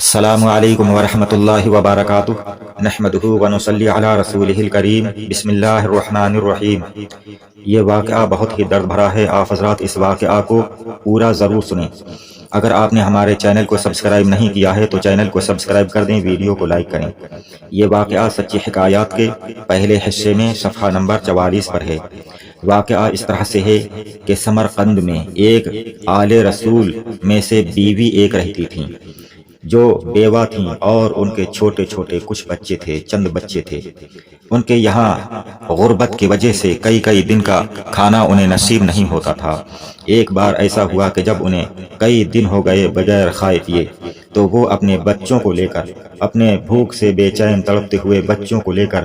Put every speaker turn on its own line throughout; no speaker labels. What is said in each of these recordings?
السلام علیکم ورحمۃ اللہ وبرکاتہ نحمدہ ونصلی علی رسولہ الکریم بسم اللہ الرحمن الرحیم۔ یہ واقعہ بہت ہی درد بھرا ہے، آپ حضرات اس واقعہ کو پورا ضرور سنیں۔ اگر آپ نے ہمارے چینل کو سبسکرائب نہیں کیا ہے تو چینل کو سبسکرائب کر دیں، ویڈیو کو لائک کریں۔ یہ واقعہ سچی حکایات کے پہلے حصے میں صفحہ نمبر 44 پر ہے۔ واقعہ اس طرح سے ہے کہ سمرقند میں ایک آل رسول میں سے بیوی ایک رہتی تھیں جو بیوہ تھیں، اور ان کے چھوٹے چھوٹے کچھ بچے تھے، چند بچے تھے۔ ان کے یہاں غربت کی وجہ سے کئی دن کا کھانا انہیں نصیب نہیں ہوتا تھا۔ ایک بار ایسا ہوا کہ جب انہیں کئی دن ہو گئے بغیر کھائے پیے تو وہ اپنے بچوں کو لے کر، اپنے بھوک سے بے چین تڑپتے ہوئے بچوں کو لے کر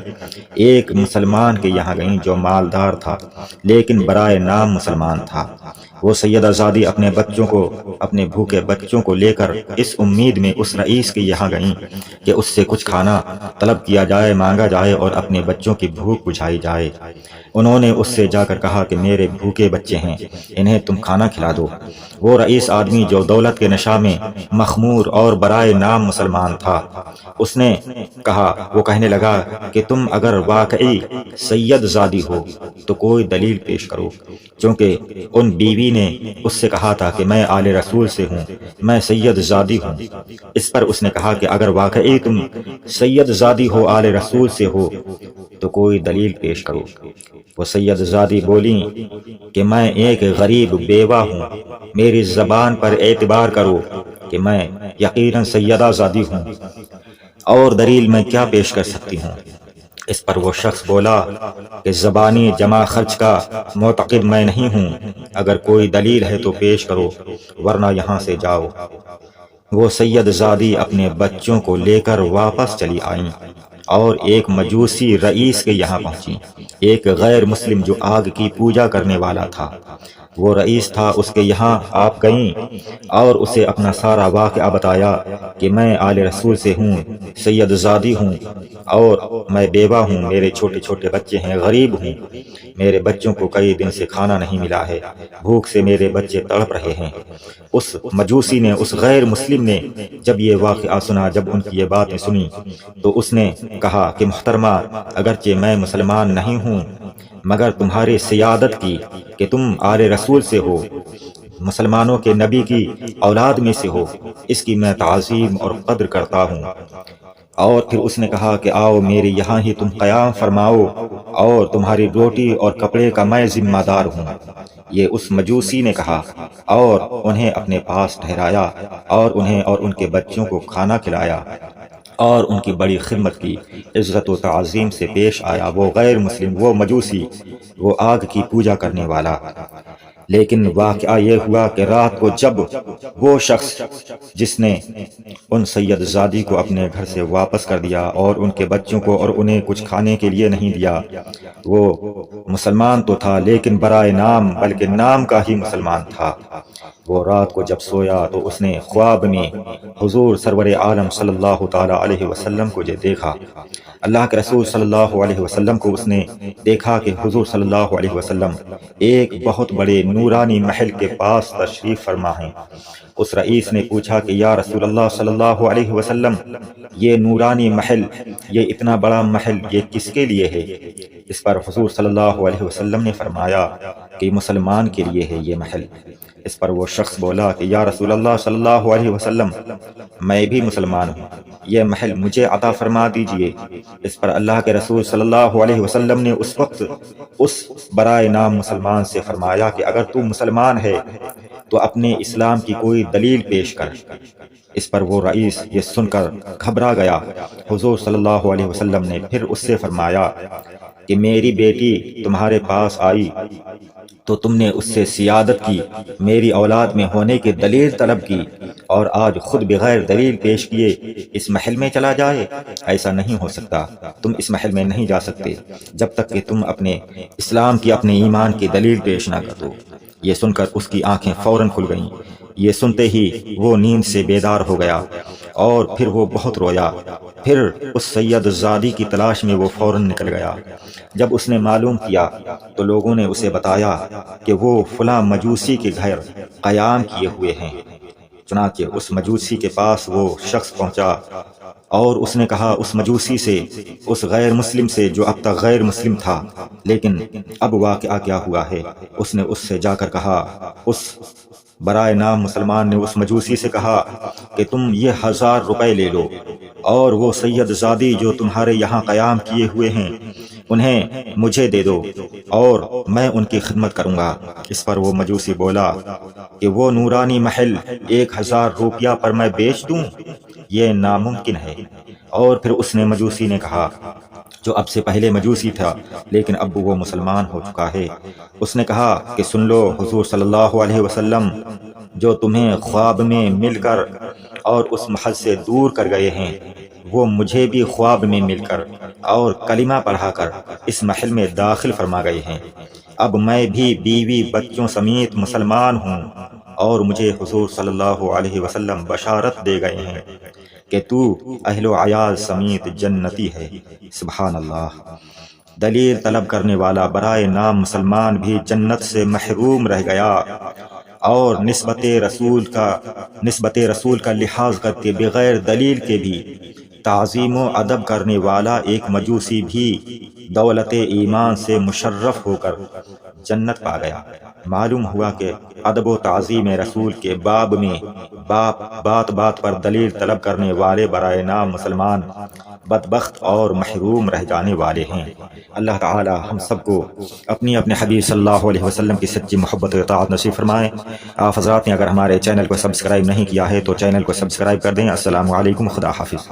ایک مسلمان کے یہاں گئیں جو مالدار تھا لیکن برائے نام مسلمان تھا۔ وہ سیدہ زادی اپنے بچوں کو، اپنے بھوکے بچوں کو لے کر اس امید میں اس رئیس کے یہاں گئیں کہ اس سے کچھ کھانا طلب کیا جائے، مانگا جائے اور اپنے بچوں کی بھوک بجھائی جائے۔ انہوں نے اس سے جا کر کہا کہ میرے بھوکے بچے ہیں، انہیں تم کھانا کھلا دو۔ وہ رئیس آدمی جو دولت کے نشہ میں مخمور اور برائے نام مسلمان تھا، اس نے کہا، وہ کہنے لگا کہ تم اگر واقعی سید زادی ہو تو کوئی دلیل پیش کرو، چونکہ ان بیوی نے اس سے کہا تھا کہ میں آل رسول سے ہوں، میں سید زادی ہوں۔ اس پر اس نے کہا کہ اگر واقعی تم سید زادی ہو، آل رسول سے ہو تو کوئی دلیل پیش کرو۔ وہ سید زادی بولیں کہ میں ایک غریب بیوہ ہوں، میری زبان پر اعتبار کرو کہ میں یقیناً سیدہ زادی ہوں، اور دلیل میں کیا پیش کر سکتی ہوں۔ اس پر وہ شخص بولا کہ زبانی جمع خرچ کا معتقد میں نہیں ہوں، اگر کوئی دلیل ہے تو پیش کرو ورنہ یہاں سے جاؤ۔ وہ سید زادی اپنے بچوں کو لے کر واپس چلی آئیں اور ایک مجوسی رئیس کے یہاں پہنچی، ایک غیر مسلم جو آگ کی پوجا کرنے والا تھا۔ وہ رئیس تھا، اس کے یہاں آپ گئیں اور اسے اپنا سارا واقعہ بتایا کہ میں آل رسول سے ہوں، سید زادی ہوں اور میں بیوہ ہوں، میرے چھوٹے چھوٹے بچے ہیں، غریب ہوں، میرے بچوں کو کئی دن سے کھانا نہیں ملا ہے، بھوک سے میرے بچے تڑپ رہے ہیں۔ اس مجوسی نے، اس غیر مسلم نے جب یہ واقعہ سنا، جب ان کی یہ باتیں سنی تو اس نے کہا کہ محترمہ، اگرچہ میں مسلمان نہیں ہوں مگر تمہاری سیادت کی کہ تم آل رسول سے ہو، مسلمانوں کے نبی کی اولاد میں سے ہو، اس کی میں تعظیم اور قدر کرتا ہوں۔ اور پھر اس نے کہا کہ آؤ میرے یہاں ہی تم قیام فرماؤ اور تمہاری روٹی اور کپڑے کا میں ذمہ دار ہوں۔ یہ اس مجوسی نے کہا اور انہیں اپنے پاس ٹھہرایا اور انہیں اور ان کے بچوں کو کھانا کھلایا اور ان کی بڑی خدمت کی، عزت و تعظیم سے پیش آیا۔ وہ غیر مسلم، وہ مجوسی، وہ آگ کی پوجا کرنے والا۔ لیکن واقعہ یہ ہوا کہ رات کو جب وہ شخص جس نے ان سید زادی کو اپنے گھر سے واپس کر دیا اور ان کے بچوں کو اور انہیں کچھ کھانے کے لیے نہیں دیا، وہ مسلمان تو تھا لیکن برائے نام، بلکہ نام کا ہی مسلمان تھا۔ وہ رات کو جب سویا تو اس نے خواب میں حضور سرور عالم صلی اللہ تعالی علیہ وسلم کو جو دیکھا، اللہ کے رسول صلی اللہ علیہ وسلم کو اس نے دیکھا کہ حضور صلی اللہ علیہ وسلم ایک بہت بڑے نورانی محل کے پاس تشریف فرما ہیں۔ اس رئیس نے پوچھا کہ یا رسول اللہ صلی اللہ علیہ وسلم، یہ نورانی محل، یہ اتنا بڑا محل، یہ کس کے لیے ہے؟ اس پر حضور صلی اللہ علیہ وسلم نے فرمایا کہ مسلمان کے لیے ہے یہ محل۔ اس پر وہ شخص بولا کہ یا رسول اللہ صلی اللہ علیہ وسلم، میں بھی مسلمان ہوں، یہ محل مجھے عطا فرما دیجئے۔ اس پر اللہ کے رسول صلی اللہ علیہ وسلم نے اس وقت اس برائے نام مسلمان سے فرمایا کہ اگر تو مسلمان ہے تو اپنے اسلام کی کوئی دلیل پیش کر۔ اس پر وہ رئیس یہ سن کر گھبرا گیا۔ حضور صلی اللہ علیہ وسلم نے پھر اس سے فرمایا کہ میری بیٹی تمہارے پاس آئی تو تم نے اس سے سیادت کی، میری اولاد میں ہونے کی دلیل طلب کی، اور آج خود بغیر دلیل پیش کیے اس محل میں چلا جائے؟ ایسا نہیں ہو سکتا، تم اس محل میں نہیں جا سکتے جب تک کہ تم اپنے اسلام کی، اپنے ایمان کی دلیل پیش نہ کر دو۔ یہ سن کر اس کی آنکھیں فوراً کھل گئیں۔ یہ سنتے ہی وہ نیند سے بیدار ہو گیا اور پھر وہ بہت رویا۔ پھر اس سید زادی کی تلاش میں وہ فوراً نکل گیا۔ جب اس نے معلوم کیا تو لوگوں نے اسے بتایا کہ وہ فلاں مجوسی کے گھر قیام کیے ہوئے ہیں۔ چنانچہ اس مجوسی کے پاس وہ شخص پہنچا اور اس نے کہا اس مجوسی سے، اس غیر مسلم سے جو اب تک غیر مسلم تھا لیکن اب واقعہ کیا ہوا ہے؟ اس نے اس سے جا کر کہا، اس برائے نام مسلمان نے اس مجوسی سے کہا کہ تم یہ 1000 روپے لے لو اور وہ سید زادی جو تمہارے یہاں قیام کیے ہوئے ہیں انہیں مجھے دے دو اور میں ان کی خدمت کروں گا۔ اس پر وہ مجوسی بولا کہ وہ نورانی محل 1000 روپیہ پر میں بیچ دوں؟ یہ ناممکن ہے۔ اور پھر اس نے مجوسی نے کہا جو اب سے پہلے مجوسی تھا لیکن اب وہ مسلمان ہو چکا ہے، اس نے کہا کہ سن لو، حضور صلی اللہ علیہ وسلم جو تمہیں خواب میں مل کر اور اس محل سے دور کر گئے ہیں، وہ مجھے بھی خواب میں مل کر اور کلمہ پڑھا کر اس محل میں داخل فرما گئے ہیں۔ اب میں بھی بیوی بچوں سمیت مسلمان ہوں اور مجھے حضور صلی اللہ علیہ وسلم بشارت دے گئے ہیں کہ تو اہل و عیال سمیت جنتی ہے۔ سبحان اللہ۔ دلیل طلب کرنے والا برائے نام مسلمان بھی جنت سے محروم رہ گیا، اور نسبت رسول کا لحاظ کرتے بغیر دلیل کے بھی تعظیم و ادب کرنے والا ایک مجوسی بھی دولت ایمان سے مشرف ہو کر جنت پا گیا۔ معلوم ہوا کہ ادب و تعظیم رسول کے باب میں بات بات پر دلیل طلب کرنے والے برائے نام مسلمان بدبخت اور محروم رہ جانے والے ہیں۔ اللہ تعالی ہم سب کو اپنی اپنے حبیب صلی اللہ علیہ وسلم کی سچی محبت و اطاعت نصیب فرمائے۔ آپ حضرات نے اگر ہمارے چینل کو سبسکرائب نہیں کیا ہے تو چینل کو سبسکرائب کر دیں۔ السلام علیکم، خدا حافظ۔